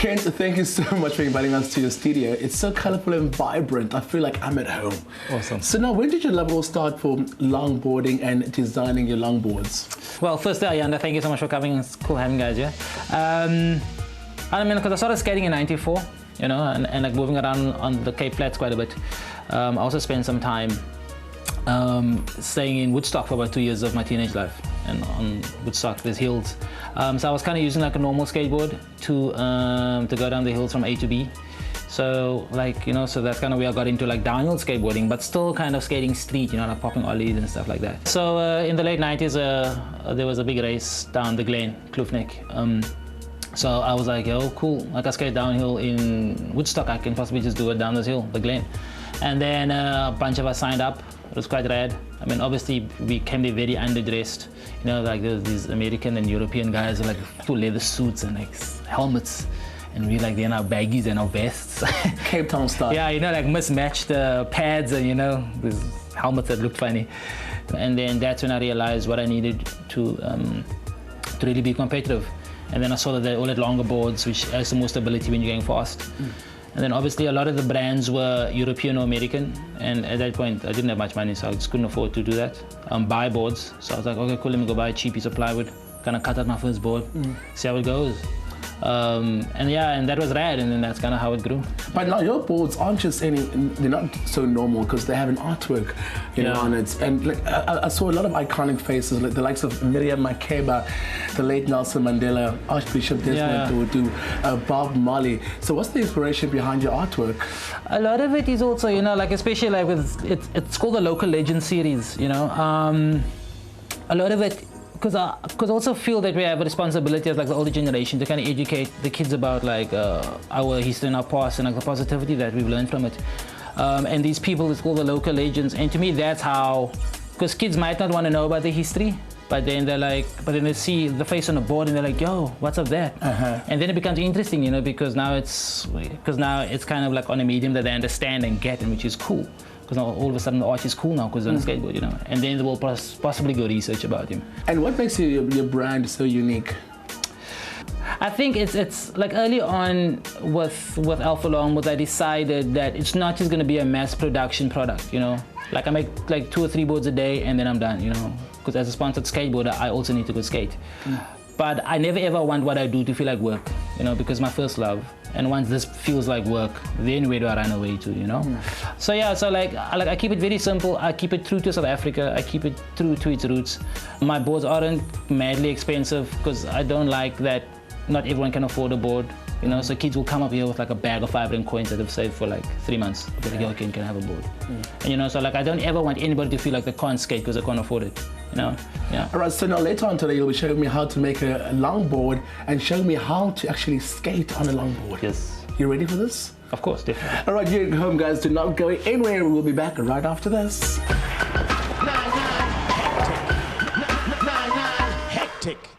Kent, thank you so much for inviting us to your studio. It's so colorful and vibrant. I feel like I'm at home. Awesome. So now, when did your love all start for longboarding and designing your longboards? Well, firstly, Ayanda, thank you so much for coming. It's cool having you guys here. I mean, because I started skating in '94, you know, and like moving around on the Cape Flats quite a bit. I also spent some time staying in Woodstock for about 2 years of my teenage life. And on Woodstock, there's hills. So I was kind of using like a normal skateboard to go down the hills from A to B. So like, you know, so that's kind of where I got into like downhill skateboarding, but still kind of skating street, you know, like popping ollies and stuff like that. So in the late 90s, there was a big race down the Glen, Kloofnek. So I was like, yo, cool, like I skate downhill in Woodstock, I can possibly just do it down this hill, the Glen. And then a bunch of us signed up. It was quite rad. I mean, obviously we came there very underdressed. You know, like there was these American and European guys with like full leather suits and like helmets. And we like, they're in our baggies and our vests. Cape Town style. Yeah, you know, like mismatched pads and, you know, these helmets that looked funny. And then that's when I realized what I needed to really be competitive. And then I saw that they all had longer boards, which has the most stability when you're going fast. And then obviously a lot of the brands were European or American, and at that point I didn't have much money, so I just couldn't afford to do that. Buy boards, so I was like, okay, cool, let me go buy a cheap piece of plywood, kind of cut out my first board, see how it goes. And yeah, and that was rad, and then that's kind of how it grew. But now your boards aren't just any, they're not so normal because they have an artwork, you know, on it. And like I saw a lot of iconic faces, like the likes of Miriam Makeba, the late Nelson Mandela, Archbishop Desmond Tutu, Bob Marley. So what's the inspiration behind your artwork? A lot of it is also, you know, like especially like with, it's called the Local Legend series, you know. A lot of it, because I also feel that we have a responsibility as like the older generation to kind of educate the kids about like our history and our past and like the positivity that we've learned from it. And these people, it's called the local legends. And to me, that's how, because kids might not want to know about the history, but then they're like, but then they see the face on the board and they're like, yo, what's up there? And then it becomes interesting, you know, because now it's kind of like on a medium that they understand and get, and which is cool. Because now all of a sudden the art is cool now because on a skateboard, you know, and then they will possibly go research about him. And what makes your brand so unique? I think it's like early on with Alpha Longboards, I decided that it's not just going to be a mass production product, you know. Like I make like 2 or 3 boards a day and then I'm done, you know. Because as a sponsored skateboarder, I also need to go skate. But I never ever want what I do to feel like work, you know, because my first love. And once this feels like work, then where do I run away to, you know? So yeah, so like I keep it very simple. I keep it true to South Africa. I keep it true to its roots. My boards aren't madly expensive because I don't like that not everyone can afford a board, you know? So kids will come up here with like a bag of 5 rand coins that they've saved for like 3 months. They're like, okay, can I have a board? And you know, so like I don't ever want anybody to feel like they can't skate because they can't afford it, you know? Yeah. All right, so now later on today, you'll be showing me how to make a longboard and showing me how to actually skate on a longboard. Yes. You ready for this? Of course, definitely. All right, you at home, guys, do not go anywhere. We'll be back right after this. Hectic.